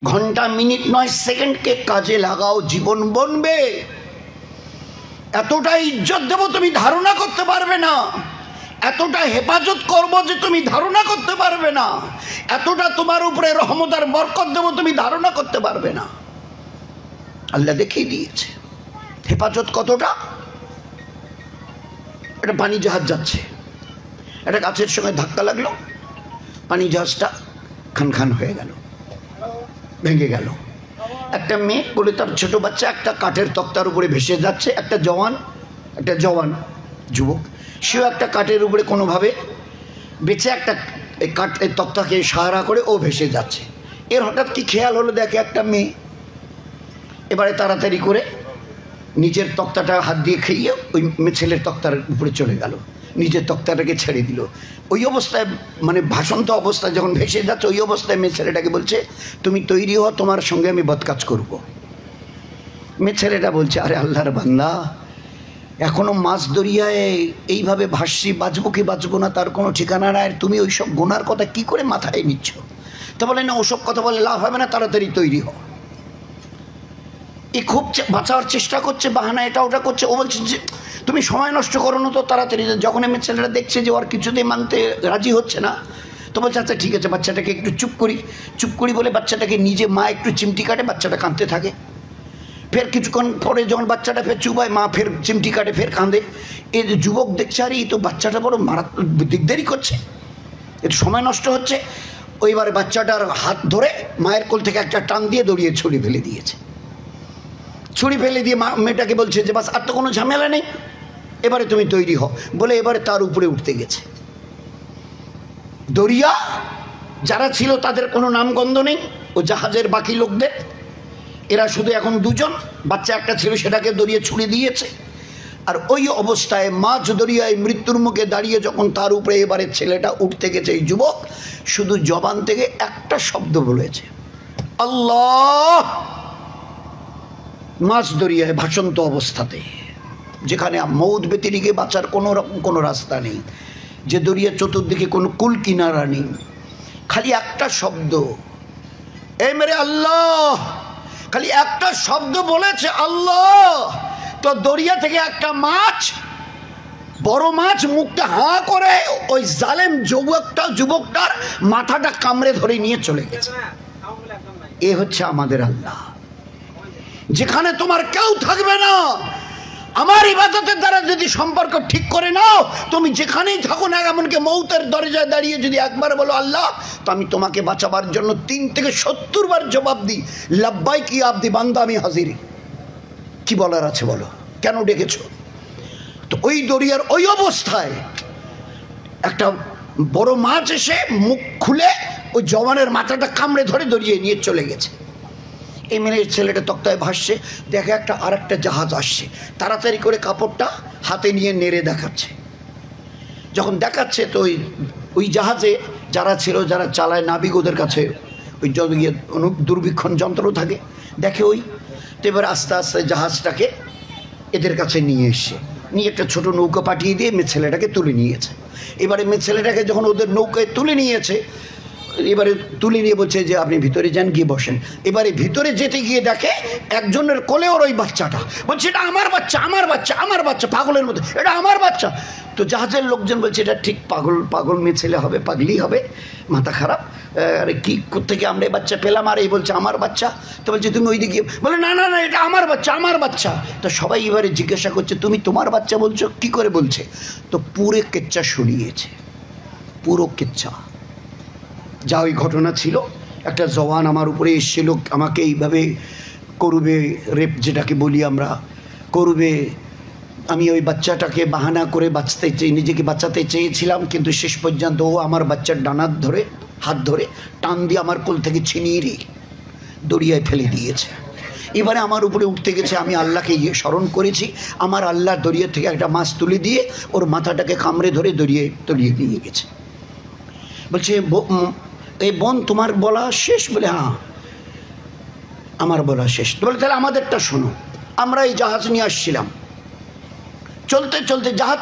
ঘন্টা মিনিট নয় সেকেন্ডকে কাজে লাগাও, জীবন বনবে। এতটা ইজ্জত দেব তুমি ধারণা করতে পারবে না, এতটা হেফাজত করব যে তুমি ধারণা করতে পারবে না, এতটা তোমার উপরে রহমত আর বরকত দেব তুমি ধারণা করতে পারবে না। আল্লাহ দেখিয়ে দিয়েছে হেফাজত কতটা। একটা পানি জাহাজ যাচ্ছে, একটা গাছের সঙ্গে ধাক্কা লাগলো, পানি জাহাজটা খান খান হয়ে গেল, ভেঙে গেল। একটা মেয়ে বলে তার ছোট বাচ্চা একটা কাঠের তক্তার উপরে ভেসে যাচ্ছে, একটা জওয়ান যুবক, সেও একটা কাঠের উপরে কোনোভাবে বেঁচে একটা কাঠের তক্তাকে সাহারা করে ও ভেসে যাচ্ছে। এর হঠাৎ কি খেয়াল হলো, দেখে একটা মেয়ে, এবারে তাড়াতাড়ি করে নিজের তক্তাটা হাত দিয়ে খেয়ে ওই ছেলের তক্তার উপরে চলে গেল, নিজের তক্তাটাকে ছেড়ে দিল। ওই অবস্থায় মানে ভাসন্ত অবস্থায় যখন ভেসে যাচ্ছে, ওই অবস্থায় মেয়ে ছেলেটাকে বলছে তুমি তৈরি হও, তোমার সঙ্গে আমি বদকাজ করব। মেয়ে ছেলেটা বলছে আরে আল্লাহর বান্দা, এখনো মাছ দরিয়ায় এইভাবে ভাসছি, বাঁচবো কি বাঁচবো না তার কোনো ঠিকানা নাই, তুমি ওই সব গুনার কথা কি করে মাথায় নিচ্ছ? তা বলে না, ওসব কথা বলে লাভ হবে না, তাড়াতাড়ি তৈরি হও। এ খুব বাঁচার চেষ্টা করছে, বাহানা এটা ওটা করছে। ও বলছে যে তুমি সময় নষ্ট করো না তো, তাড়াতাড়ি। যখন আমি ছেলেটা দেখছে যে ওর কিছুতেই মানতে রাজি হচ্ছে না, তো বলছে আচ্ছা ঠিক আছে, বাচ্চাটাকে একটু চুপ করি বলে বাচ্চাটাকে নিজে মা একটু চিমটি কাটে, বাচ্চাটা কাঁদতে থাকে। ফের কিছুক্ষণ পরে যখন বাচ্চাটা ফের চুপ হয়, মা ফের চিমটি কাটে, ফের কাঁদে। এই যে যুবক দেখছে আরে এই তো বাচ্চাটা বড় মারাত্মক দিকদারি করছে, একটু সময় নষ্ট হচ্ছে। ওইবারে বাচ্চাটার হাত ধরে মায়ের কোল থেকে একটা টান দিয়ে দড়িয়ে ছুরি ফেলে দিয়েছে। ছুরি ফেলে দিয়ে মেয়েটাকে বলছে যে বাস আর তো কোনো ঝামেলা নেই, এবারে তুমি তৈরি হও বলে এবারে তার উপরে উঠতে গেছে। দরিয়া যারা ছিল তাদের কোনো নামগন্ধ নেই, ও জাহাজের বাকি লোকদের, এরা শুধু এখন দুজন, বাচ্চা একটা ছিল সেটাকে দরিয়ে ছুড়ে দিয়েছে। আর ওই অবস্থায় মাঝ দরিয়ায় মৃত্যুর মুখে দাঁড়িয়ে যখন তার উপরে এবারে ছেলেটা উঠতে গেছে, এই যুবক শুধু জবান থেকে একটা শব্দ বলেছে আল্লাহ। মাছ দরিয়ায় ভাসন্ত অবস্থাতে, যেখানে মৌত ব্যতিরিকে বাঁচার কোনো রাস্তা নেই, যে দরিয়া চতুর্দিকে কোনো কুল কিনারা নেই, খালি একটা শব্দ, এ মেরে আল্লাহ, খালি একটা শব্দ বলেছে আল্লাহ। তো দরিয়া থেকে একটা মাছ, বড় মাছ, মুখটা হাঁ করে ওই জালেম যুবকটার মাথাটা কামড়ে ধরে নিয়ে চলে গেছে। এ হচ্ছে আমাদের আল্লাহ, যেখানে তোমার কেউ থাকবে না। আমার ইবাদতের দ্বারা যদি সম্পর্ক ঠিক করে নাও, তুমি যেখানেই থাকো না, এমনকি মৌতের দরজায় দাঁড়িয়ে যদি একবার বলো আল্লাহ, তো আমি তোমাকে বাঁচাবার জন্য 3 থেকে 70 বার জবাব দিই, লাব্বাইক ইয়া আবদি, বান্দা আমি হাজির। কি বলার আছে বলো, কেন ডেকেছো? তো ওই দরিয়ার ওই অবস্থায় একটা বড় মাছ এসে মুখ খুলে ওই জওয়ানের মাথাটা কামড়ে ধরে দরিয়ে নিয়ে চলে গেছে। এই মেয়ের ছেলেটা তক্তায় ভাসছে, দেখে আর একটা জাহাজ আসছে, তাড়াতাড়ি করে কাপড়টা হাতে নিয়ে নেড়ে দেখাচ্ছে। যখন দেখাচ্ছে তো ওই জাহাজে যারা ছিল, যারা চালায় নাবিক, ওদের কাছে ওই দূরবীক্ষণ যন্ত্র থাকে, দেখে ওই। তো এবার আস্তে আস্তে জাহাজটাকে এদের কাছে নিয়ে এসছে, নিয়ে একটা ছোট নৌকা পাঠিয়ে দিয়ে মেয়ে ছেলেটাকে তুলে নিয়েছে। এবারে মেয়ে ছেলেটাকে যখন ওদের নৌকায় তুলে নিয়েছে, এবারে তুলে নিয়ে বলছে যে আপনি ভিতরে যান, গিয়ে বসেন। এবারে ভিতরে যেতে গিয়ে দেখে একজনের কোলে ওর ওই বাচ্চাটা, বলছে এটা আমার বাচ্চা, পাগলের মতো, এটা আমার বাচ্চা। তো জাহাজের লোকজন বলছে এটা ঠিক পাগল মেয়ে ছেলে হবে, পাগলি হবে, মাথা খারাপ, আরে কি কোত্থেকে আমরা এই বাচ্চা পেলাম? আর এই বলছে আমার বাচ্চা। তো বলছে তুমি ওই দিকে, বলে না এটা আমার বাচ্চা। তো সবাই এবারে জিজ্ঞাসা করছে তুমি তোমার বাচ্চা বলছো, কি করে বলছে? তো পুরো কেচ্চা শুনিয়েছে, পুরো কেচ্চা যা ওই ঘটনা ছিল। একটা জওয়ান আমার উপরে এসেছিল, আমাকে এইভাবে করবে, রেপ যেটাকে বলি আমরা, করবে। আমি ওই বাচ্চাটাকে বাহানা করে নিজেকে বাঁচাতে চেয়েছিলাম, কিন্তু শেষ পর্যন্ত ও আমার বাচ্চার ডানার ধরে হাত ধরে টান দিয়ে আমার কোল থেকে ছিনিয়ে দরিয়ায় ফেলে দিয়েছে। এবারে আমার উপরে উঠতে গেছে, আমি আল্লাহকে স্মরণ করেছি, আমার আল্লাহ দরিয়া থেকে একটা মাছ তুলে দিয়ে ওর মাথাটাকে কামড়ে ধরে দরিয়ে নিয়ে গেছে। বলছে এই বোন তোমার বলা শেষ? বলে হ্যাঁ আমার বলা শেষ। বলে তাহলে আমাদেরটা শোনো। আমরা এই জাহাজ নিয়ে আসছিলাম, চলতে জাহাজ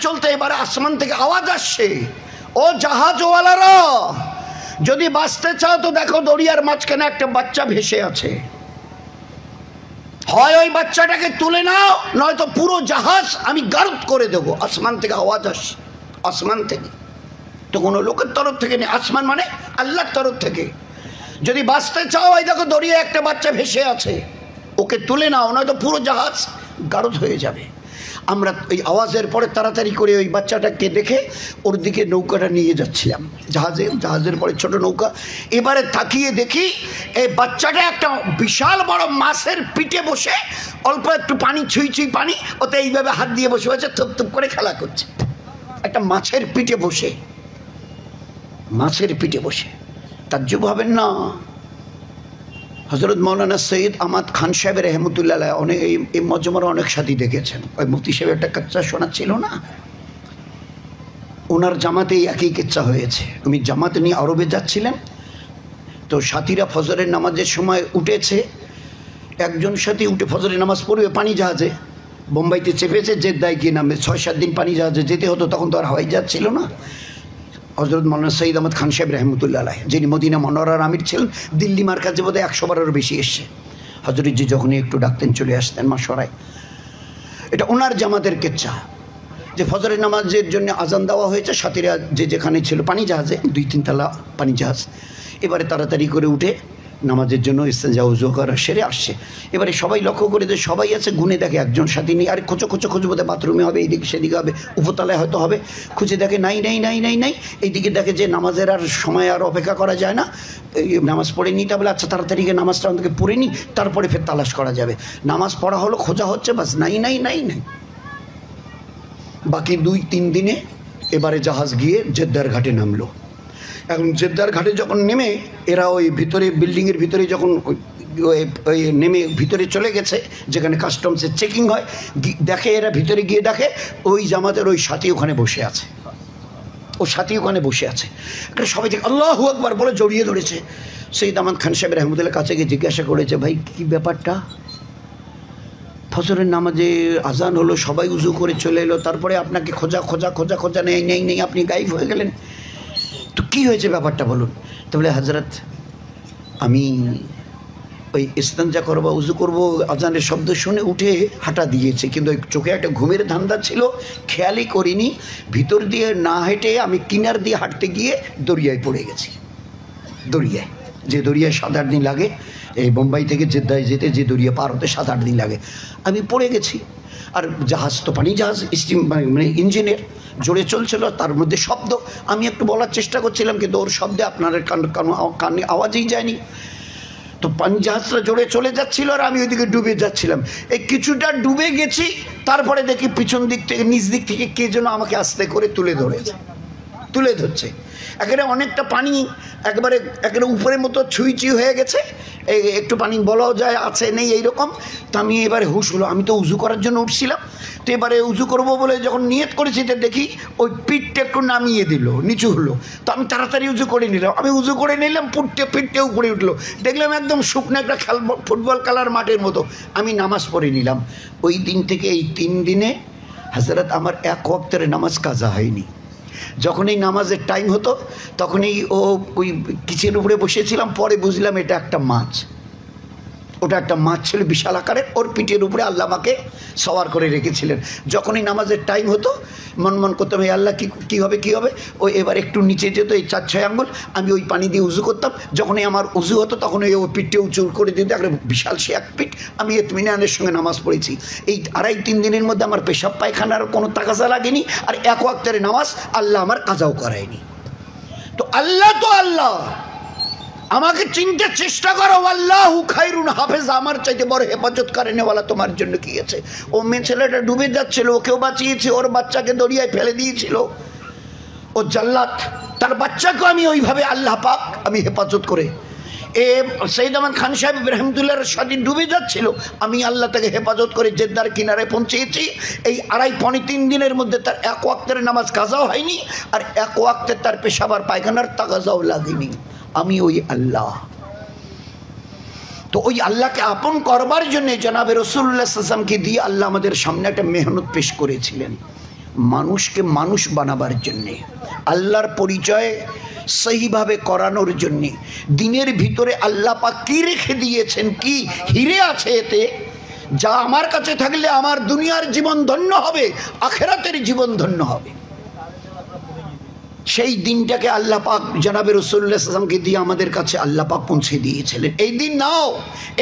চলতে এবারে আসমান থেকে আওয়াজ আসছে, ও জাহাজওয়ালারা, যদি বাঁচতে চাও তো দেখো দরিয়ার মাঝখানে একটা বাচ্চা ভেসে আছে, হয় ওই বাচ্চাটাকে তুলে নাও, নয়তো পুরো জাহাজ আমি গারদ করে দেবো। আসমান থেকে আওয়াজ আসে, আসমান থেকে, তো কোনো লোকের তরফ থেকে নেই, আসমান মানে আল্লাহর তরফ থেকে। যদি বাঁচতে চাও ওই দেখো দরিয়া একটা বাচ্চা ভেসে আছে, ওকে তুলে নাও, নয়তো পুরো জাহাজ গারদ হয়ে যাবে। আমরা ওই আওয়াজের পরে তাড়াতাড়ি করে ওই বাচ্চাটাকে দেখে ওর দিকে নৌকাটা নিয়ে যাচ্ছিলাম, জাহাজের পরে ছোট নৌকা। এবারে তাকিয়ে দেখি এই বাচ্চাটা একটা বিশাল বড় মাছের পিঠে বসে, অল্প একটু পানি, ছুঁই ছুঁই পানি, ওতে এইভাবে হাত দিয়ে বসে আছে, থুপ থুপ করে খেলা করছে। একটা মাছের পিঠে বসে, মাছের পিঠে বসে। তাজ্জুব হবেন না, হজরত মৌলানা সৈয়দ আহমদ খান সাহেব রহমতুল্লাহ অনেক এই মজমার অনেক সাথী দেখেছেন। ওই মুফতি সাহেব একটা কাচ্চা শোনা ছিল না, ওনার জামাতেই একই কিচ্ছা হয়েছে। উনি জামাত নিয়ে আরবে যাচ্ছিলেন, তো সাথীরা ফজরের নামাজের সময় উঠেছে, একজন সাথী উঠে ফজরের নামাজ পড়বে পানি জাহাজে, বোম্বাইতে চেপেছে, জেদ্দায় গিয়ে নামবে। 6-7 দিন পানি জাহাজে যেতে হতো, তখন তো আর হওয়াই যাচ্ছিল না। হজরত মৌলানা সৈয়দ আহমদ খান সাহেব রহমতুল্লাহ আলাইহ, যিনি মদিনা মনোয়ারার আমির ছিলেন, দিল্লি মার্কাজে বোধহয় 100 বারেরও বেশি এসছে। হজরতজি যখনই একটু ডাকতেন চলে আসতেন মাসরায়। এটা ওনার জামাতের কিচ্ছা, যে ফজরের নামাজের জন্য আজান দেওয়া হয়েছে, সাথীরা যে যেখানে ছিল পানি জাহাজে, 2-3 তলা পানি জাহাজ, এবারে তাড়াতাড়ি করে উঠে নামাজের জন্য ইস্তেঞ্জা ওযু করা সেরে আসছে। এবারে সবাই লক্ষ্য করে যে সবাই আছে, গুনে দেখে একজন সাথী নেই। আর খুঁজে বোধহয় বাথরুমে হবে, এইদিকে সেদিকে হবে, উপতলায় হয়তো হবে, খুঁজে দেখে নাই নাই নাই নাই নাই। এইদিকে দেখে যে নামাজের আর সময় আর অপেক্ষা করা যায় না, এই নামাজ পড়ে নিই, তাহলে আচ্ছা তাড়াতাড়ি গিয়ে নামাজটা আমাদেরকে পড়ে নিই, তারপরে ফের তালাশ করা যাবে। নামাজ পড়া হলো, খোঁজা হচ্ছে, বাস নাই নাই নাই নাই। বাকি 2-3 দিনে এবারে জাহাজ গিয়ে জেদ্দার ঘাটে নামলো। এখন জেদ্দার ঘাটে যখন নেমে এরা ওই ভিতরে বিল্ডিংয়ের ভিতরে যখন ওই নেমে ভিতরে চলে গেছে, যেখানে কাস্টমসের চেকিং হয়, দেখে এরা ভিতরে গিয়ে দেখে ওই জামাতের ওই সাথী ওখানে বসে আছে, ও সাথী ওখানে বসে আছে। সবাই থেকে আল্লাহু আকবার বলে জড়িয়ে ধরেছে। সৈয়দ আহমদ খান সাহেব রহমতুল্লাহ কাছে গিয়ে জিজ্ঞাসা করেছে, ভাই কী ব্যাপারটা? ফজরের নামাজে আজান হলো, সবাই উজু করে চলে এলো, তারপরে আপনাকে খোঁজা খোঁজা খোঁজা খোঁজা নেই নেই নেই, আপনি গায়েব হয়ে গেলেন, তো কী হয়েছে ব্যাপারটা বলুন। তো বলে, হজরত আমি ওই ইস্তেঞ্জা করবো, উজু করবো, আজানের শব্দ শুনে উঠে হাঁটা দিয়েছে, কিন্তু ওই চোখে একটা ঘুমের ধান্দা ছিল, খেয়ালই করিনি। ভিতর দিয়ে না হেঁটে আমি কিনার দিয়ে হাঁটতে গিয়ে দরিয়ায় পড়ে গেছি। দরিয়ায়, যে দরিয়ায় 7-8 দিন লাগে, এই বোম্বাই থেকে জেদ্দায় যেতে যে দরিয়া পার হতে 7-8 দিন লাগে, আমি পড়ে গেছি। আর জাহাজ তো পানি জাহাজ, স্টিম মানে ইঞ্জিনের জোরে চলছিল, তার মধ্যে শব্দ। আমি একটু বলার চেষ্টা করছিলাম, কিন্তু ওর শব্দে আপনার কানে আওয়াজই যায়নি। তো পানি জাহাজটা জোরে চলে যাচ্ছিল, আর আমি ওইদিকে ডুবে যাচ্ছিলাম। এই কিছুটা ডুবে গেছি, তারপরে দেখি পিছন দিক থেকে, নিচ দিক থেকে কে যেন আমাকে আস্তে করে তুলে ধরছে। একেবারে অনেকটা পানি একেবারে উপরের মতো ছুঁই হয়ে গেছে, এই একটু পানি বলাও যায় আছে নেই এইরকম। তো আমি এবারে হুশ হলো, আমি তো উজু করার জন্য উঠছিলাম, তো এবারে উজু করবো বলে যখন নিয়ত করেছি, তো দেখি ওই পিঠটা একটু নামিয়ে দিল, নিচু হলো। তো আমি তাড়াতাড়ি উজু করে নিলাম, পিঠটা উপরে উঠলো, দেখলাম একদম শুকনো একটা ফুটবল খেলার মাঠের মতো। আমি নামাজ পড়ে নিলাম। ওই দিন থেকে এই 3 দিনে হযরত আমার 1 ওয়াক্তের নামাজ কাজা হয়নি। যখনই নামাজের টাইম হতো, তখনই ওই কিচের উপরে বসেছিলাম, পরে বুঝলাম এটা একটা মাছ। ওটা একটা মাছ ছিল বিশাল আকারের, ওর পিঠের উপরে আল্লাহ আমাকে সওয়ার করে রেখেছিলেন। যখনই নামাজের টাইম হতো, মন করতাম, এই আল্লাহ কী হবে। ওই এবার একটু নিচে যেত, এই 4-6 আঙ্গুল, আমি ওই পানি দিয়ে উজু করতাম। যখনই আমার উজু হতো, তখন ওই পিঠটা উঁচু করে দিত, একটা বিশাল সে এক পিঠ। আমি ইতমিনানের সঙ্গে নামাজ পড়েছি। এই 2.5-3 দিনের মধ্যে আমার পেশাব পায়খানার কোনো তাকাজা লাগেনি, আর 1 ওয়াক্তের নামাজ আল্লাহ আমার কাজাও করায়নি। তো আল্লাহ আমাকে চিনতে চেষ্টা করো, আল্লাহু খায়রুন হাফেজ, আমার চাইতে বড় হেফাজত করেনেওয়ালা তোমার জন্য কি আছে। ও মেয়ে ছেলেটা ডুবে যাচ্ছিল, ওকেও বাঁচিয়েছে, ওর বাচ্চাকে দরিয়ায় ফেলে দিয়েছিল, ও জাল্লাত, তার বাচ্চাকেও আমি ওইভাবে আল্লাহ পাক আমি হেফাজত করে। সৈয়দ আহমদ খান সাহেব রহমতুল্লাহর সাথে ডুবে যাচ্ছিল, আমি আল্লাহ তাকে হেফাজত করে জেদ্দার কিনারে পৌঁছেছি। এই 2.5-3 দিনের মধ্যে তার 1 ওয়াক্তের নামাজ কাজাও হয়নি, আর 1 ওয়াক্তের তার পেশাবার পায়খানার তাকাজাও লাগেনি। আমি ওই আল্লাহ। তো ওই আল্লাহকে আপন করবার জন্য জনাবে রাসূলুল্লাহ সাল্লাল্লাহু আলাইহি ওয়াসাল্লামকে দিয়ে আল্লাহ আমাদের সামনে একটা মেহনত পেশ করেছিলেন। মানুষকে মানুষ বানাবার জন্যে, আল্লাহর পরিচয় সহিভাবে করানোর জন্যে। দিনের ভিতরে আল্লাহ পাক কি রেখে দিয়েছেন, কি হিরে আছে এতে, যা আমার কাছে থাকলে আমার দুনিয়ার জীবন ধন্য হবে, আখেরাতের জীবন ধন্য হবে। সেই দিনটাকে আল্লাহ পাক জনাবে রাসূলুল্লাহ সাল্লাল্লাহু আলাইহি ওয়াসাল্লামকে দিয়ে আমাদের কাছে আল্লাহ পাক পৌঁছে দিয়েছিলেন। এই দিন নাও,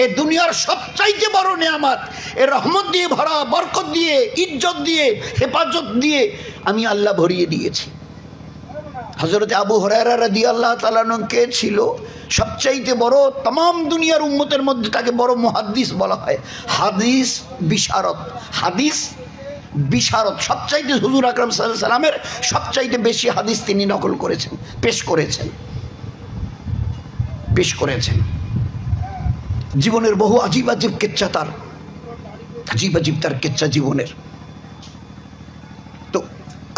এই দুনিয়ার সবচাইতে বড় নেয়ামত, এর রহমত দিয়ে ভরা, বরকত দিয়ে, ইজ্জত দিয়ে, হেফাজত দিয়ে আমি আল্লাহ ভরিয়ে দিয়েছি। হযরত আবু হুরায়রা রাদিয়াল্লাহু তাআলা কে ছিল সবচাইতে বড়, तमाम দুনিয়ার উম্মতের মধ্যে তাকে বড় মুহাদ্দিস বলা হয়, হাদিস বিশারদ, হাদিস বিশারদ। সবচাইতে হুজুর আকরাম সাল্লাল্লাহু আলাইহি সাল্লামের সবচাইতে বেশি হাদিস তিনি নকল করেছেন, পেশ করেছেন। জীবনের বহু আজীব আজীব কেচ্ছা তার, আজীব তার কেচ্ছা জীবনের। তো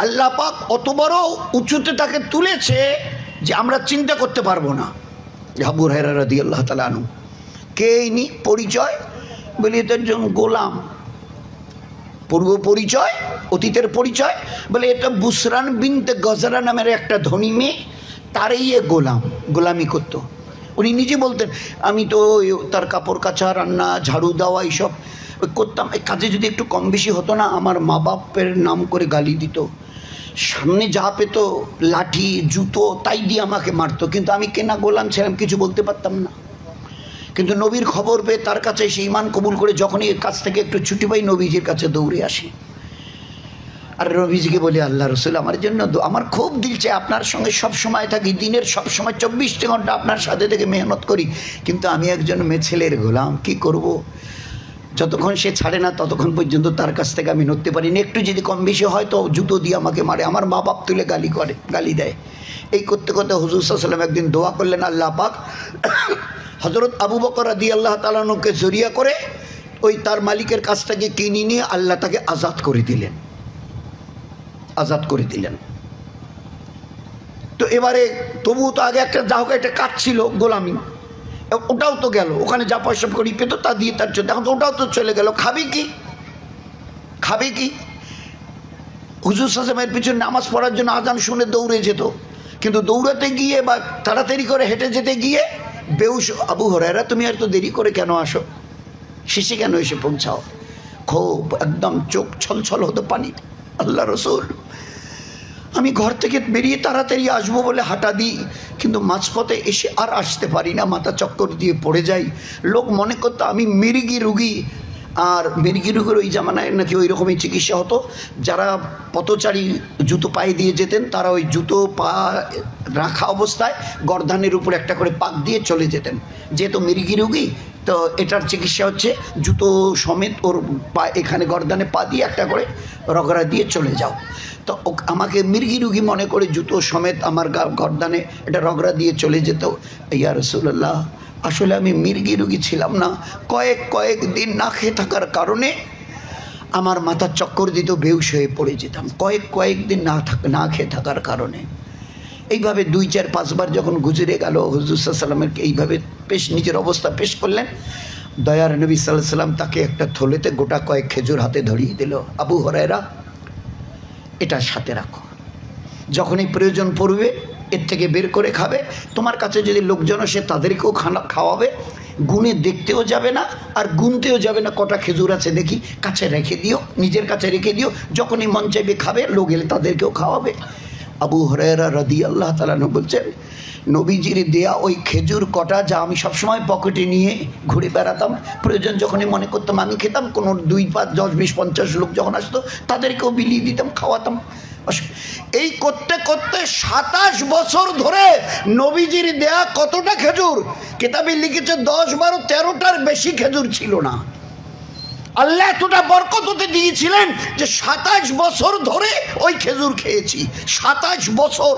আল্লাহ পাক অত বড় উঁচুতে তাকে তুলেছে যে আমরা চিন্তা করতে পারবো না। আবু হুরায়রা রাদিয়াল্লাহু তাআলা আনহু কে ইনি, পরিচয় বলি এটার জন্য গোলাম, পূর্ব পরিচয়, অতীতের পরিচয় বলে এটা বুসরান বিনতে গজরা নামের একটা ধনী মেয়ে, তারই এ গোলামি করত। উনি নিজে বলতেন আমি তো তার কাপড় কাচা, রান্না, ঝাড়ু দেওয়া এইসব করতাম। এই কাজে যদি একটু কম বেশি হতো না, আমার মা বাপের নাম করে গালি দিত, সামনে যা পেত লাঠি জুতো তাই দিয়ে আমাকে মারতো, কিন্তু আমি কেনা গোলাম ছিলাম, কিছু বলতে পারতাম না। কিন্তু নবীর খবর পেয়ে তার কাছে এসে ঈমান কবুল করে যখনই এর কাছ থেকে একটু ছুটি পাই নবীজির কাছে দৌড়ে আসি, আর নবীজিকে বলি আল্লাহ রসুল আমার জন্য আমার খুব দিল চাই আপনার সঙ্গে সব সময় থাকি, দিনের সব সময় 24 ঘন্টা আপনার সাথে থেকে মেহনত করি, কিন্তু আমি একজন মেয়ে ছেলের গোলাম, কি করব? যতক্ষণ সে ছাড়ে না ততক্ষণ পর্যন্ত তার কাছ থেকে আমি নড়তে পারিনি। একটু যদি কম বেশি হয় তো জুতো দিয়ে আমাকে মারে, আমার মা বাপ তুলে গালি দেয়। এই করতে করতে হুজুর সাল্লাল্লাহু আলাইহি ওয়াসাল্লাম একদিন দোয়া করলেন, আল্লাহ পাক হযরত আবু বকর রাদিয়াল্লাহু তাআলা আনহুকে জরিয়া করে ওই তার মালিকের কাছ থেকে কিনে নিয়ে আল্লাহ তাকে আজাদ করে দিলেন। তো এবারে তবুও তো আগে একটা যা হোক একটা কাজ ছিল গোলামি, ওটাও তো গেল, ওখানে যা পয়সা করি পেতো তা দিয়ে তার চলতে, এখন তো ওটাও তো চলে গেল। খাবে কি? হুজুর সাল্লাল্লাহু পিছনে নামাজ পড়ার জন্য আজান শুনে দৌড়ে যেত, কিন্তু দৌড়াতে গিয়ে বা তাড়াতাড়ি করে হেঁটে যেতে গিয়ে বেহুশ, আবু হুরায়রা তুমি আর তো দেরি করে কেন আসো, শেষে কেন এসে পৌঁছাও? খুব একদম চোখ ছলছল হতো পানি। আল্লাহ রসুল আমি ঘর থেকে বেরিয়ে তাড়াতাড়ি আসবো বলে হাঁটা দিই, কিন্তু মাঝপথে এসে আর আসতে পারি না, মাথা চক্কর দিয়ে পড়ে যাই। লোক মনে করতো আমি মির্গি রুগী, আর মির্গি রুগীর ওই জামানায় নাকি ওই রকমই চিকিৎসা হতো। যারা পথচারী জুতো পায়ে দিয়ে যেতেন তারা ওই জুতো পা রাখা অবস্থায় গর্দানের উপর একটা করে পাক দিয়ে চলে যেতেন, যেহেতু মির্গি রুগী তো এটার চিকিৎসা হচ্ছে জুতো সমেত ওর পা এখানে গর্দানে পা দিয়ে একটা করে রগড়া দিয়ে চলে যাও। তো আমাকে মির্গি রুগী মনে করে জুতো সমেত আমার গর্দানে এটা রগড়া দিয়ে চলে যেত। ইয়া রাসূলুল্লাহ আসলে আমি মির্গি রুগী ছিলাম না, কয়েক দিন না খেয়ে থাকার কারণে আমার মাথার চক্কর দিত, বেহুশ হয়ে পড়ে যেতাম কয়েকদিন না খেয়ে থাকার কারণে। এইভাবে 2-4-5 বার যখন গুজরে গেল, হুজুর সাল্লাল্লাহু আলাইহি ওয়াসাল্লামকে এইভাবে নিজের অবস্থা পেশ করলেন। দয়ার নবী সাল্লাল্লাহু আলাইহি ওয়াসাল্লাম তাকে একটা থলেতে গোটা কয়েক খেজুর হাতে ধরিয়ে দিল, আবু হুরায়রা এটা সাথে রাখো, যখনই প্রয়োজন পড়বে এর থেকে বের করে খাবে, তোমার কাছে যদি লোকজন আসে তাদেরকেও খাওয়াবে, গুনে দেখতেও যাবে না আর গুনতেও যাবে না কটা খেজুর আছে দেখি, কাছে রেখে দিও, নিজের কাছে রেখে দিও, যখনই মন চাইবে খাবে, লোক এলে তাদেরকেও খাওয়াবে। আবু হুরায়রা রাদিয়াল্লাহু তাআলা আনহু বলছেন নবীজির দেয়া ওই খেজুর কটা যা আমি সবসময় পকেটে নিয়ে ঘুরে বেড়াতাম, প্রয়োজন যখনই মনে করতাম আমি খেতাম, কোনো 2-5-10-20-50 লোক যখন আসতো তাদেরকেও বিলিয়ে দিতাম, খাওয়াতাম। এই করতে করতে 27 বছর ধরে নবীজির দেয়া কতটা খেজুর কিতাবে লিখেছে 10-12-13টার বেশি খেজুর ছিল না। আল্লাহ এতটা বরকত হতে দিয়েছিলেন যে 27 বছর ধরে ওই খেজুর খেয়েছি। 27 বছর।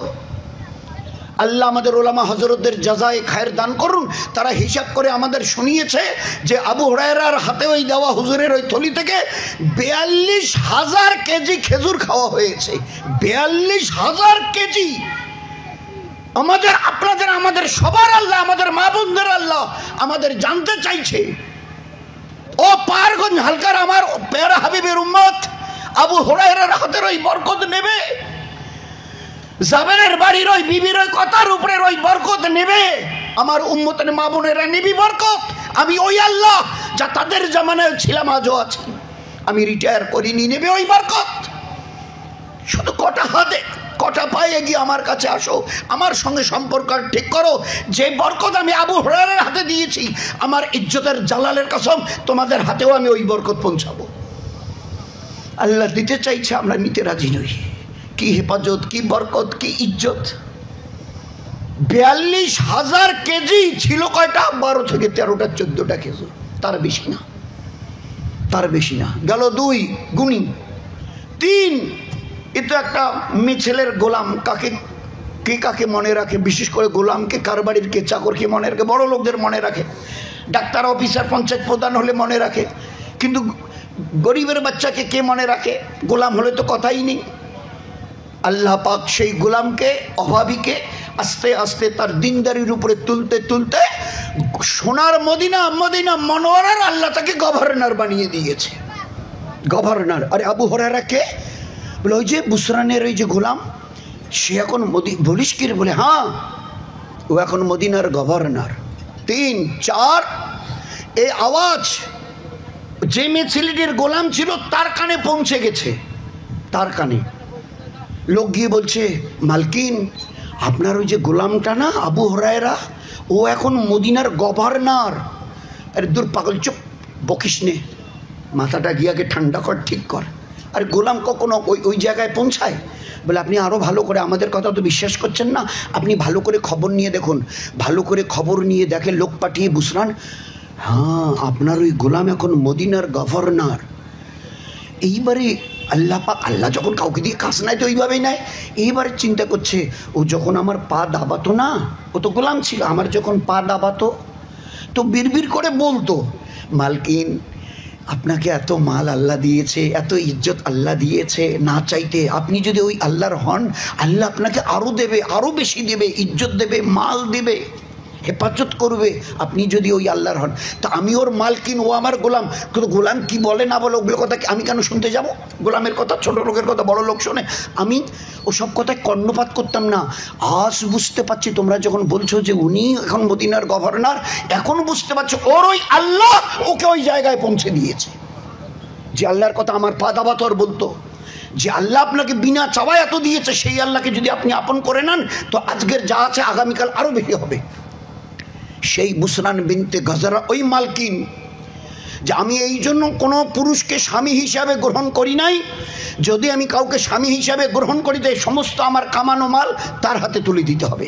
আল্লাহ আমাদের ওলামা হযরতদের জাযায়ে খায়ের দান করুন, তারা হিসাব করে আমাদের শুনিয়েছে যে আবু হুরায়রার হাতে ওই দেওয়া হুজুরের ওই থলি থেকে 42,000 কেজি খেজুর খাওয়া হয়েছে। 42,000 কেজি। আমাদের সবার আল্লাহ, আমাদের মা বোনদের আল্লাহ আমাদের জানতে চাইছে, ও পারগঞ্জ হালকার আমার প্যারা হাবিবের উম্মত, আবু হুরায়রার হাতের ওই বরকত নেবে, জাবেরের বাড়ির ওই বিবির ওই কথার উপরে ওই বরকত নেবে, আমার উম্মতের মা বোনেরা নিবি বরকত। আমি ওই আল্লাহ যা তাদের জামানায় ছিলাম আজও আছি, আমি রিটায়ার করিনি, নেবে ওই বরকত। শুধু কটা হাতে কটা পায়ে গিয়ে আমার কাছে আসো, আমার সঙ্গে সম্পর্ক ঠিক করো। যে বরকত আমি আবু হুরায়রার হাতে দিয়েছি, আমার ইজ্জতের জালালের কসম তোমাদের হাতেও আমি ওই বরকত পৌঁছাবো। আল্লাহ দিতে চাইছে, আমরা নিতে রাজি নই। কি হেফাজত, কি বরকত, কি ইজ্জত। 42,000 কেজি ছিল কয়টা? 12 থেকে 13টা 14টা কেজি, তার বেশি না, তার বেশি না। গেল 2, গুণী 3। এ তো একটা মেয়ে ছেলের গোলাম। কাকে কে কাকে মনে রাখে? বিশেষ করে গোলামকে কার বাড়ির কে চাকরকে মনে রাখে? বড় লোকদের মনে রাখে, ডাক্তার, অফিসার, পঞ্চায়েত প্রধান হলে মনে রাখে, কিন্তু গরিবের বাচ্চাকে কে মনে রাখে? গোলাম হলে তো কথাই নেই। আল্লাহ পাক সেই গোলামকে, অভাবীকে আস্তে আস্তে তার দিনদারির উপরে তুলতে তুলতে সোনার মদিনা, মদিনা মনোয়ারার আল্লাহ তাকে গভর্নর বানিয়ে দিয়েছে। গভর্নর। আরে আবু হুরায়রা কে? বলে ওই যে বুসরানের ওই যে গোলাম, সে এখন বলিস কি? বলে হ্যাঁ, ও এখন মদিনার গভর্নর। 3, 4 এই আওয়াজ যে মেয়ে ছেলেটির গোলাম ছিল তার কানে পৌঁছে গেছে, তার কানে। লোক গিয়ে বলছে, মালকিন আপনার ওই যে গোলামটা না আবু হুরায়রা, ও এখন মদিনার গভর্নর। আরে দূর পাগল, চুপ, বকিস নে, মাথাটা গিয়ে আগে ঠান্ডা কর, ঠিক কর। আর গোলাম কখনো ওই জায়গায় পৌঁছায়? বলে আপনি আরও ভালো করে, আমাদের কথা তো বিশ্বাস করছেন না, আপনি ভালো করে খবর নিয়ে দেখুন। ভালো করে খবর নিয়ে দেখে, লোক পাঠিয়ে বুসরান, হ্যাঁ আপনার ওই গোলাম এখন মদিনার গভর্নর। এইবারে আল্লাহ পাক, আল্লাহ যখন কাউকে দিয়ে কাজ নেয় তো ওইভাবেই নেয়। এইবারে চিন্তা করছে, ও যখন আমার পা দাবাতো না, ও তো গোলাম ছিল, আমার যখন পা দাবাতো তো বিড়বিড় করে বলতো, মালকিন আপনাকে এত মাল আল্লাহ দিয়েছে, এত ইজ্জত আল্লাহ দিয়েছে, না চাইতে আপনি যদি ওই আল্লাহর হন, আল্লাহ আপনাকে আরও দেবে, আরও বেশি দেবে, ইজ্জত দেবে, মাল দেবে, হেফাজত করবে, আপনি যদি ওই আল্লাহর হন। তা আমি ওর মালকিন, ও আমার গোলাম, কিন্তু গোলাম কি বলে না বলে ওগুলো কথা আমি কেন শুনতে যাব? গোলামের কথা, ছোট লোকের কথা বড় লোক শোনে। আমি ওসব কথায় কর্ণপাত করতাম না। আজ বুঝতে পারছি, তোমরা যখন বলছো যে উনি এখন মদিনার গভর্নর, এখন বুঝতে পারছো ওর ওই আল্লাহ ওকে ওই জায়গায় পৌঁছে দিয়েছে। যে আল্লাহর কথা আমার পা দাবাতর বলতো, যে আল্লাহ আপনাকে বিনা চাওয়ায় এত দিয়েছে, সেই আল্লাহকে যদি আপনি আপন করে নেন তো আজকের যা আছে আগামীকাল আরও বেশি হবে। সেই বুসরান বিনতে গজরা ওই মালকিন, যে আমি এই জন্য কোনো পুরুষকে স্বামী হিসাবে গ্রহণ করি নাই, যদি আমি কাউকে স্বামী হিসাবে গ্রহণ করি তো সমস্ত আমার কামানো মাল তার হাতে তুলে দিতে হবে।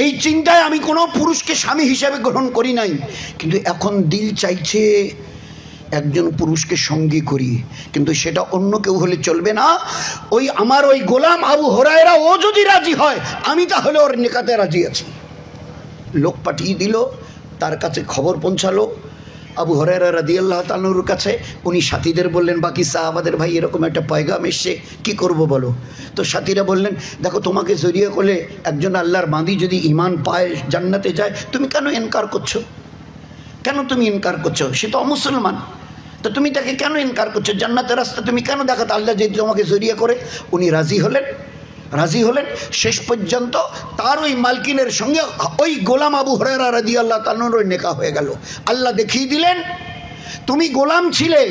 এই চিন্তায় আমি কোনো পুরুষকে স্বামী হিসাবে গ্রহণ করি নাই। কিন্তু এখন দিল চাইছে একজন পুরুষকে সঙ্গী করি, কিন্তু সেটা অন্য কেউ হলে চলবে না। ওই আমার ওই গোলাম আবু হুরায়রা, ও যদি রাজি হয় আমি তাহলে ওর নিকাতে রাজি আছি। লোক পাঠিয়ে দিল, তার কাছে খবর পৌঁছালো আবু হুরায়রা রাদিয়াল্লাহু তাআলার কাছে। উনি সাথীদের বললেন, বাকি সাহাবাদের, ভাই এরকম একটা পয়গাম এসছে, কি করব বলো? তো সাথীরা বললেন, দেখো তোমাকে জড়িয়ে করলে একজন আল্লাহর বাঁধি যদি ঈমান পায়, জান্নাতে যায়, তুমি কেন ইনকার করছো? কেন তুমি ইনকার করছো? সে তো অমুসলমান, তো তুমি তাকে কেন ইনকার করছো? জান্নাতের রাস্তা তুমি কেন দেখাতো? আল্লাহ যদি তোমাকে জড়িয়ে করে। উনি রাজি হলেন। শেষ পর্যন্ত তার ওই মালকিনের সঙ্গে ওই গোলাম আবু হুরায়রা রাদিয়াল্লাহু তাআলার ওই নেকাহ হয়ে গেল। আল্লাহ দেখিয়ে দিলেন, তুমি গোলাম ছিলে,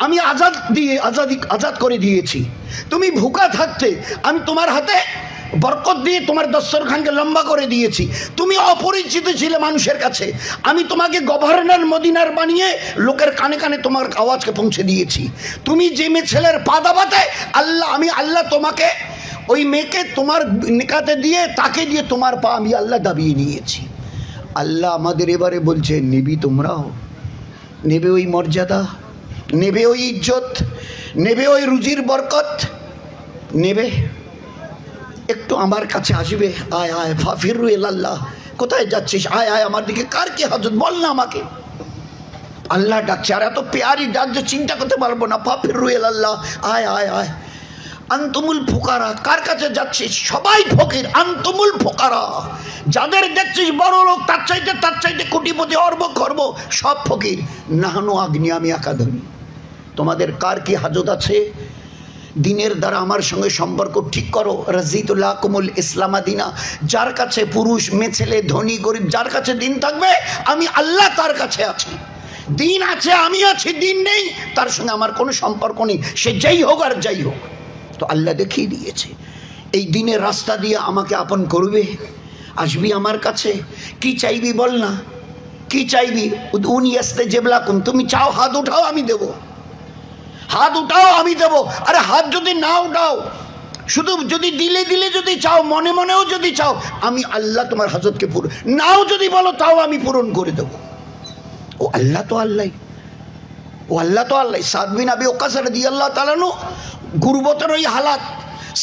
আমি আজাদ করে দিয়েছি। তুমি ভুকা থাকতে আমি তোমার হাতে বরকত দিয়ে তোমার দস্তরখানকে লম্বা করে দিয়েছি। তুমি অপরিচিত ছিলে মানুষের কাছে, আমি তোমাকে গভর্নর মদিনার বানিয়ে লোকের কানে কানে তোমার আওয়াজকে পৌঁছে দিয়েছি। তুমি যে মেয়ে ছেলের পা দাবাতে, আমি আল্লাহ তোমাকে ওই মেয়েকে তোমার নিকাতে দিয়ে, তাকে দিয়ে তোমার পা আমি আল্লাহ দাবিয়ে নিয়েছি। আল্লাহ আমাদের এবারে বলছে, নেবি তোমরাও? নেবে ওই মর্যাদা, নেবে ওই ইজ্জত, নেবে ওই রুজির বরকত, নেবে? একটু আমার কাছে আসবে, আয় আয় ফাফিরু ইলাল্লাহ, কোথায় যাচ্ছিস? আয় আয় আমার দিকে, কার কি হাজত বল না আমাকে। আল্লাহ ডাকছে, আর এত পেয়ারি ডাক যে চিন্তা করতে পারবো না। ফাফিরু ইলাল্লাহ, আয় আয় আয়। আনতুমুল ফুকারা, কার কাছে যাচ্ছিস? সবাই ফকির, আনতুমুল ফুকারা। যাদের দেখছিস বড় লোক, তার চাইতে কোটিপতি, অর্ব খর্ব, সব ফকির। নাহানু আগ্নি, আমি একাধনী। তোমাদের কার কি হাজত আছে, দিনের দ্বারা আমার সঙ্গে সম্পর্ক ঠিক করো। রাজিতুল্লাহ কুমুল ইসলামা দিনা, যার কাছে পুরুষ মেয়ে ছেলে ধনী গরিব যার কাছে দিন থাকবে আমি আল্লাহ তার কাছে আছি। দিন আছে আমি আছি, দিন নেই তার সঙ্গে আমার কোনো সম্পর্ক নেই, সে যেই হোক আর যাই হোক। তো আল্লাহ দেখিয়ে দিয়েছে এই দিনের রাস্তা দিয়ে আমাকে আপন করবে, আসবি আমার কাছে। কি চাইবি বল না, কি চাইবি? উনি আসতে জেবলাকুম, তুমি চাও হাত উঠাও আমি দেব, হাত উঠাও আমি দেব। আরে হাত যদি না উঠাও, শুধু যদি দিলে দিলে যদি চাও, মনে মনেও যদি চাও, আমি আল্লাহ তোমার হাজতকে পূরণ, নাও যদি বলো তাও আমি পূরণ করে দেব। ও আল্লাহ তো আল্লাহ, ও আল্লাহ তো আল্লাহ। সাদ বিন আবি ওয়াক্কাস রাদিয়াল্লাহু তাআলা আনহু গুরবতের ওই হালাত,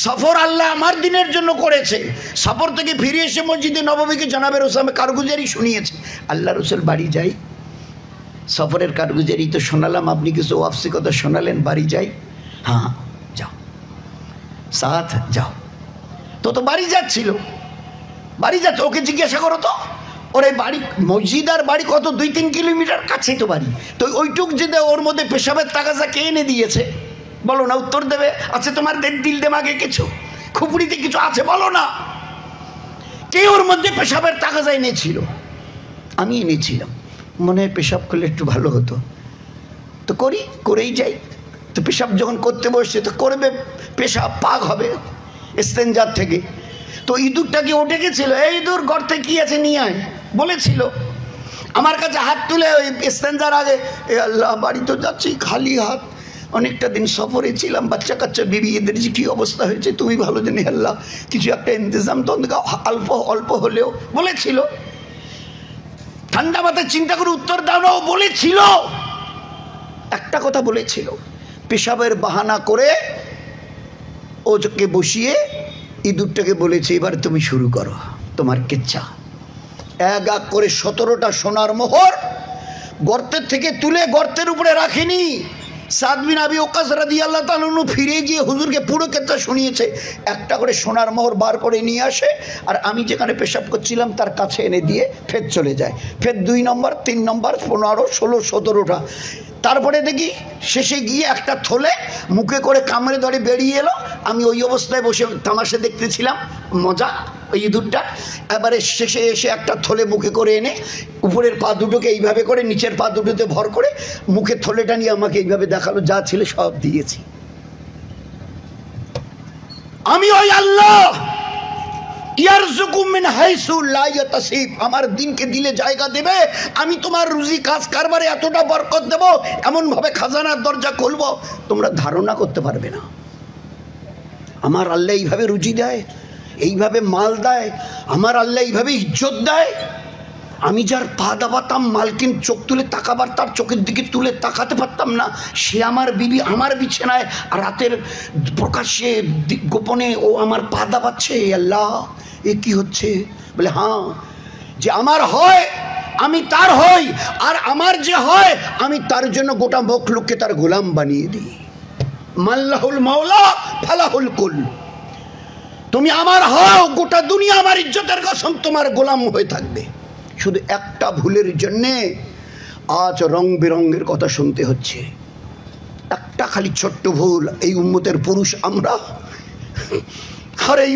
সফর আল্লাহ আমার দিনের জন্য করেছে। সফর থেকে ফিরে এসে মসজিদে নববীকে জনাবে রসুল কারগুজারি শুনিয়েছে। আল্লাহ রসুল বাড়ি যাই, সফরের কারগুজারি তো শোনালাম, আপনি কিছু ওয়াফসি কথা শোনালেন, বাড়ি যাই। হ্যাঁ যাও, সাথ যাও। তো বাড়ি যাচ্ছিল, বাড়ি যাচ্ছে, ওকে জিজ্ঞাসা করো তো ওর এই বাড়ি, মসজিদ আর বাড়ি কত, 2-3 কিলোমিটার কাছেই তো বাড়ি। তো ওইটুক যে ওর মধ্যে পেশাবের তাগাজা কে এনে দিয়েছে বলো না, উত্তর দেবে। আছে তোমার দিল দেমাগে কিছু, খুপড়িতে কিছু আছে বলো না, কে ওর মধ্যে পেশাবের তাগাজা এনেছিল? আমি এনেছিলাম, মনে হয় পেশাব করলে একটু ভালো হতো, তো করেই যাই। তো পেশাব যখন করতে বসছে তো করবে, পেশাব পাক হবে ইস্তেঞ্জার থেকে। তো ইঁদুরটা কি উঠে গেছিল, এই ইঁদুর গর্তে কি আছে নিয়ে আয় বলেছিল। আমার কাছে হাত তুলে ওই ইস্তেঞ্জার আগে, এ আল্লাহ বাড়ি তো যাচ্ছি খালি হাত, অনেকটা দিন সফরে ছিলাম, বাচ্চা কাচ্চা বিবি এদের যে কী অবস্থা হয়েছে তুমি ভালো জানি, আল্লাহ কিছু একটা ইন্তজাম তো অল্প অল্প হলেও বলেছিল। ঠান্ডা মাথায় চিন্তা করে উত্তর দাও না, ও বলেছিল একটা কথা বলেছিল, পেশাবের বাহানা করে ওকে বসিয়ে ইঁদুরটাকে বলেছে এবার তুমি শুরু করো তোমার কেচ্ছা। এক এক করে 17টা সোনার মোহর গর্তের থেকে তুলে গর্তের উপরে রাখেনি। সাদ বিন আবি ওয়াক্কাস রাদিয়াল্লাহু তাআলা আনহু ফিরে গিয়ে হুজুরকে পুরো কেচ্ছা শুনিয়েছে, একটা করে সোনার মোহর বার করে নিয়ে আসে, আর আমি যেখানে পেশাব করছিলাম তার কাছে এনে দিয়ে ফের চলে যায়। ফের 2 নম্বর 3 নম্বর 15 16 17টা। তারপরে দেখি শেষে গিয়ে একটা থলে মুখে করে কামড়ে ধরে বেরিয়ে এলো। আমি ওই অবস্থায় বসে তামাশা দেখতেছিলাম, মজা ওই ইঁদুরটা। এবারে শেষে এসে একটা থলে মুখে করে এনে উপরের পা দুটোকে এইভাবে করে নিচের পা দুটোতে ভর করে মুখে থলেটা নিয়ে আমাকে এইভাবে দেখালো, যা ছিল সব দিয়েছি। আমি ওই আল্লাহ ইয়ারযুকুম মিন হাইসু লা ইয়াতাসিব, আমার দিনকে দিলে জায়গা দেবে, আমি তোমার রুজি কাজ কারবারে এতটা বরকত দেব, এমন ভাবে খাজানার দরজা খুলব তোমরা ধারণা করতে পারবে না। আমার আল্লাহ এইভাবে রুজি দেয়, এইভাবে মাল দেয়, আমার আল্লাহ এইভাবে ইজ্জত দেয়। আমি যার পা দাবাতাম মালকিন চোখ তুলে তাকাবার, তার চোখের দিকে তুলে তাকাতে পারতাম না, সে আমার বিবি আমার বিছানায় রাতের প্রকাশ্যে গোপনে ও আমার পা দাবাচ্ছে। আল্লাহ এ কি হচ্ছে? বলে হ্যাঁ, যে আমার হয় আমি তার হই, আর আমার যে হয় আমি তার জন্য গোটা মখলুককে তার গোলাম বানিয়ে দিই। মাল্লাহুল মাওলা ফালাহুল কুল, তুমি আমার হও, গোটা দুনিয়া আমার ইজ্জতের কসম তোমার গোলাম হয়ে থাকবে। শুধু একটা ভুলের জন্যে আজ রং বেরঙের কথা শুনতে হচ্ছে। একটা খালি ছোট্ট ভুল, এই উম্মতের পুরুষ আমরা, আর এই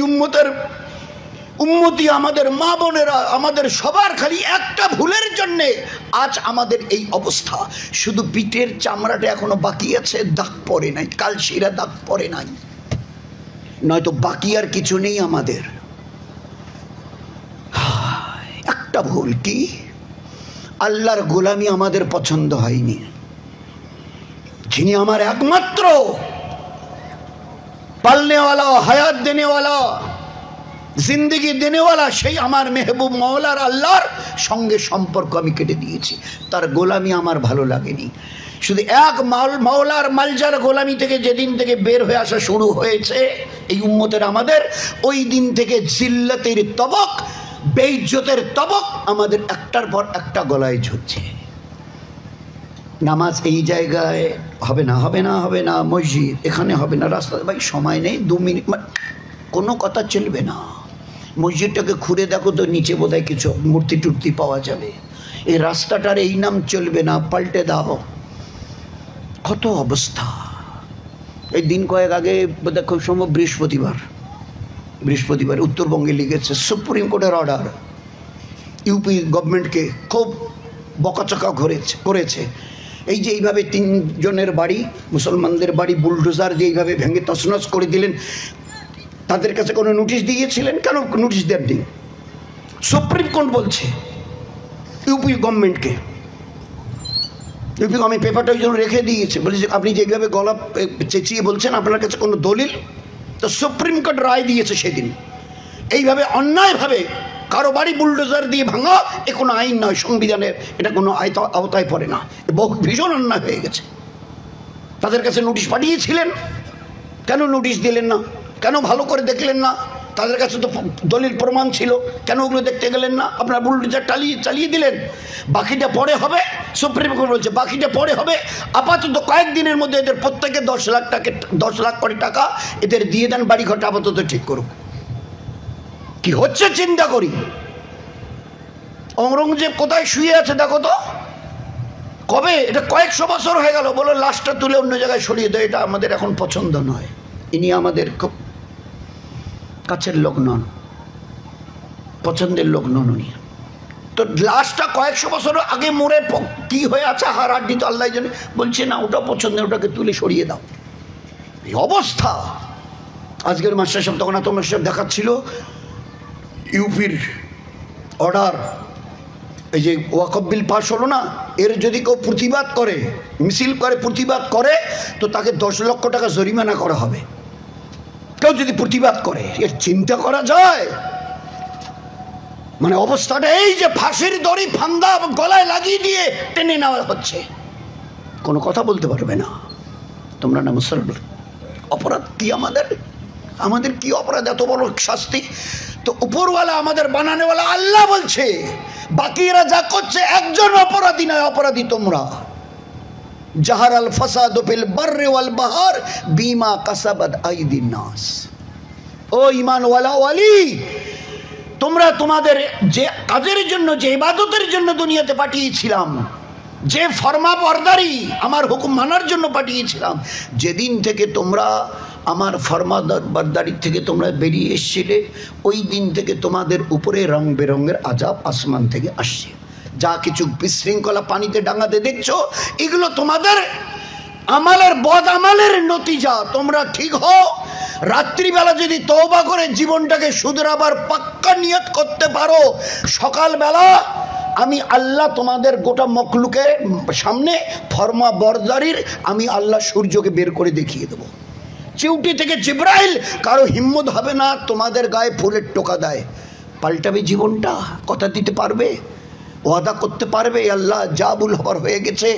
উম্মতি আমাদের মা বোনেরা, আমাদের সবার খালি একটা ভুলের জন্যে আজ আমাদের এই অবস্থা। শুধু পিঠের চামড়াটা এখনো বাকি আছে, দাগ পড়ে নাই, কালশিরা দাগ পড়ে নাই, নয়তো বাকি আর কিছু নেই আমাদের। একটা ভুল কি, আল্লাহর গোলামি আমাদের পছন্দ হয়নি। যিনি আমার একমাত্র পালনেওয়ালা, হায়াত দেনেওয়ালা, জিন্দগি দেনেওয়ালা, সেই আমার মেহবুব মওলার আল্লাহর সঙ্গে সম্পর্ক আমি কেটে দিয়েছি, তার গোলামি আমার ভালো লাগেনি। শুধু এক মওলার মালজার গোলামি থেকে যেদিন থেকে বের হয়ে আসা শুরু হয়েছে এই উম্মতের আমাদের, ওই দিন থেকে জিল্লাতের তবক, বেইজ্জতের তবক আমাদের একটার পর একটা গলায় ঝুলছে। নামাজ এই জায়গায় হবে না, হবে না, হবে না, মসজিদ এখানে হবে না, রাস্তায় ভাই সময় নেই, 2 মিনিট, কোনো কথা চলবে না। মসজিদটাকে ঘুরে দেখো তো, নিচে বোধহয় কিছু মূর্তি টুর্তি পাওয়া যাবে। এই রাস্তাটার এই নাম চলবে না, পাল্টে দাও। কত অবস্থা। এই দিন কয়েক আগে বোধহয় খুব সম্ভব বৃহস্পতিবার উত্তরবঙ্গে লিখেছে সুপ্রিম কোর্টের অর্ডার ইউপি গভর্নমেন্টকে খুব বকাচকা করেছে। এই যে এইভাবে 3 জনের বাড়ি, মুসলমানদের বাড়ি বুলডোজার দিয়ে এইভাবে ভেঙে তছনছ করে দিলেন, তাদের কাছে কোনো নোটিশ দিয়েছিলেন? কেন নোটিশ দেননি? সুপ্রিম কোর্ট বলছে ইউপি গভর্নমেন্টকে, আমি পেপারটা ওই জন্য রেখে দিয়েছে, বলেছে আপনি যেভাবে গলা চেঁচিয়ে বলছেন আপনার কাছে কোনো দলিল? তো সুপ্রিম কোর্ট রায় দিয়েছে সেদিন, এইভাবে অন্যায়ভাবে কারো বাড়ি বুলডোজার দিয়ে ভাঙা এ কোনো আইন নয়, সংবিধানের এটা কোনো আওতায় পড়ে না, বহু ভীষণ অন্যায় হয়ে গেছে। তাদের কাছে নোটিশ পাঠিয়েছিলেন, কেন নোটিশ দিলেন না? কেন ভালো করে দেখলেন না? তাদের কাছে তো দলিল প্রমাণ ছিল, কেন ওগুলো দেখতে গেলেন না? আপনার বুলডোজার চালিয়ে দিলেন। বাকিটা পরে হবে, সুপ্রিম কোর্ট বলছে বাকিটা পরে হবে। আপাতত কয়েকদিনের মধ্যে এদের প্রত্যেকে 10 লাখ কোটি টাকা এদের দিয়ে দেন, বাড়িঘরটা আপাতত ঠিক করুক। কি হচ্ছে চিন্তা করি। ঔরঙ্গজেব কোথায় শুয়ে আছে দেখো তো, কবে? এটা কয়েকশো বছর হয়ে গেল। বলো লাশটা তুলে অন্য জায়গায় সরিয়ে দেয়, এটা আমাদের এখন পছন্দ নয়। ইনি আমাদের খুব কাছের লোক নন, পছন্দের লোক নন উনি। তো লাশটা কয়েকশো বছর আগে মরে কি হয়ে আছে, হার হাড্ডি তো আল্লাহ জানে, বলছে না ওটা পছন্দের, ওটাকে তুলে সরিয়ে দাও। এই অবস্থা। আজকের মাস্টার সাহেব তখন তোমার সাহেব দেখাচ্ছিল ইউপির অর্ডার, এই যে ওয়াকফ বিল পাস হলো না, এর যদি কেউ প্রতিবাদ করে, মিছিল করে, প্রতিবাদ করে, তো তাকে 10 লক্ষ টাকা জরিমানা করা হবে, কেউ যদি প্রতিবাদ করে। এর চিন্তা করা যায়? মানে অবস্থাটা এই যে ফাঁসির দড়ি ফান্দা গলায় লাগিয়ে দিয়ে টেনে নেওয়া হচ্ছে, কোনো কথা বলতে পারবে না। তোমরা না মুসলমান, অপরাধ কি আমাদের কি অপরাধ? এত বড় শাস্তি তো উপরওয়ালা আমাদের বানানেওয়ালা আল্লাহ বলছে, বাকিরা যা করছে একজন অপরাধী নয়, অপরাধী তোমরা। জাহারাল ফাসাদু ফিল বাররি ওয়াল বাহর বিমা কাসাবাত আইদিন নাস। ও ঈমানওয়ালা ওয়ালি, তোমরা তোমাদের যে কাজের জন্য, যে ইবাদতের জন্য দুনিয়াতে পাঠিয়েছিলাম, যে ফরমা বরদারি আমার হুকুম মানার জন্য পাঠিয়েছিলাম, যেদিন থেকে তোমরা আমার ফরমা বরদারি থেকে তোমরা বেরিয়ে এসেছিলে, ওই দিন থেকে তোমাদের উপরে রং বেরঙের আযাব আসমান থেকে আসছে। যা কিছু বিশৃঙ্খলা পানিতে ডাঙাতে দেখছো, এগুলো তোমাদের আমালের বদ আমালের নতিজা। তোমরা ঠিক হও, রাত্রিবেলা যদি তওবা করে জীবনটাকে শুধরাবার পাক্কা নিয়ত করতে পারো, সকালবেলা আমি আল্লাহ তোমাদের গোটা মখলুকের সামনে ফরমা বরদারির আমি আল্লাহ সূর্যকে বের করে দেখিয়ে দেবো। চিউটি থেকে জিব্রাইল, কারো হিম্মত হবে না তোমাদের গায়ে ফুলের টোকা দেয়। পাল্টাবে জীবনটা, কথা দিতে পারবে, ওয়াদা করতে পারবে আল্লাহ যা ভুল হবার হয়ে গেছে,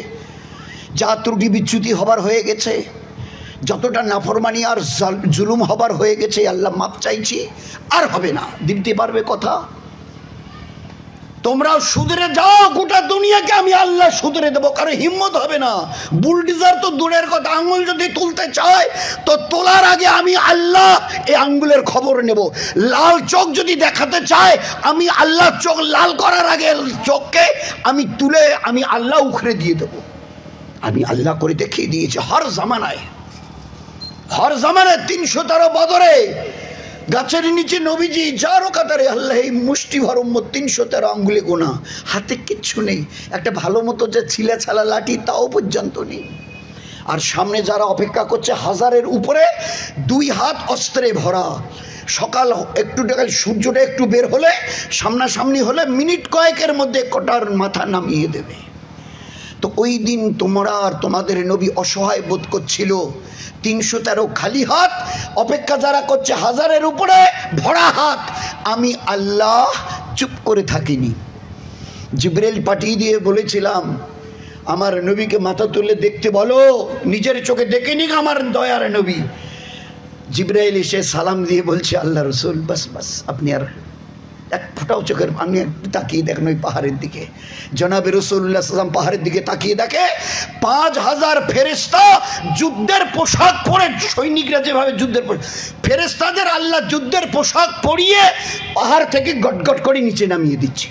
যা ত্রুটি বিচ্যুতি হবার হয়ে গেছে, যতটা নাফরমানি আর জুলুম হবার হয়ে গেছে, আল্লাহ মাপ চাইছি, আর হবে না। দিতে পারবে কথা? তোমরাও সুধরে যাও, গোটা দুনিয়াকে আমি আল্লাহ সুধরে দেবো, কারো হিম্মত হবে না। বুলডোজার তো দূরের কথা, আঙ্গুল যদি তুলতে চায় তো তোলার আগে আমি আল্লাহ এই আঙ্গুলের খবর নেব। লাল চোখ যদি দেখাতে চায়, আমি আল্লাহ চোখ লাল করার আগে চোখকে আমি তুলে আমি আল্লাহ উখড়ে দিয়ে দেবো। আমি আল্লাহ করে দেখিয়ে দিয়েছি। হর জামানায় 313 বদরে গাছের নিচে নবীজি যারও কাতারে, আল্লাহ এই মুষ্টি ভর উম্মত 313 আঙ্গুলে গোনা, হাতে কিচ্ছু নেই, একটা ভালো মতো যে ছিলা ছালা লাঠি তাও পর্যন্ত নেই। আর সামনে যারা অপেক্ষা করছে 1000-এর উপরে, 2 হাত অস্ত্রে ভরা। সকাল একটু সূর্যটা একটু বের হলে, সামনাসামনি হলে মিনিট কয়েকের মধ্যে কটার মাথা নামিয়ে দেবে। তো ওই দিন তোমরা আর তোমাদের নবী অসহায় বোধ করছিল, 313 খালি হাত, অপেক্ষা যারা করছে 1000-এর উপরে ভরা হাত। আমি আল্লাহ চুপ করে থাকিনি, জিবরাইল পাঠিয়ে দিয়ে বলেছিলাম আমার নবীকে মাথা তুলে দেখতে বলো, নিজের চোখে দেখে নিক আমার দয়ার নবী। জিবরাইল এসে সালাম দিয়ে বলছে আল্লাহ রসুল বাস বাস, আপনি আর এক ফোঁটাও চোখের পানি তাকিয়ে দেখেন ওই পাহাড়ের দিকে। জনাবে রাসূলুল্লাহ সাল্লাল্লাহু আলাইহি ওয়াসাল্লাম পাহাড়ের দিকে তাকিয়ে দেখে 5000 ফেরেশতা যুদ্ধের পোশাক পরে, সৈনিকরা যেভাবে যুদ্ধের ফেরেশতাদের আল্লাহ যুদ্ধের পোশাক পরিয়ে পাহাড় থেকে গটগট করে নিচে নামিয়ে দিচ্ছে।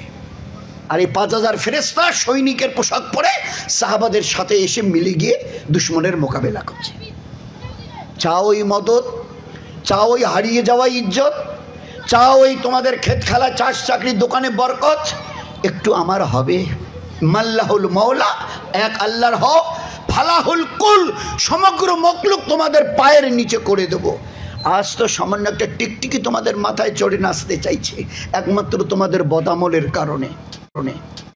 আর এই 5000 ফেরেশতা সৈনিকের পোশাক পরে সাহাবাদের সাথে এসে মিলে গিয়ে দুশমনের মোকাবেলা করছে। চাও ওই মদত, চাও ওই হারিয়ে যাওয়া ইজ্জত, চাও ওই তোমাদের ক্ষেত খেলা চাষ চাকরি দোকানে বরকত, একটু আমার হবে। মাল্লাহুল মৌলা, এক আল্লাহর হক, ফালাহুল কুল, সমগ্র মখলুক তোমাদের পায়ের নিচে করে দেব। আজ তো সামান্য একটা টিকটিকি তোমাদের মাথায় চড়ে নাচতে চাইছে, একমাত্র তোমাদের বদামলের কারণে।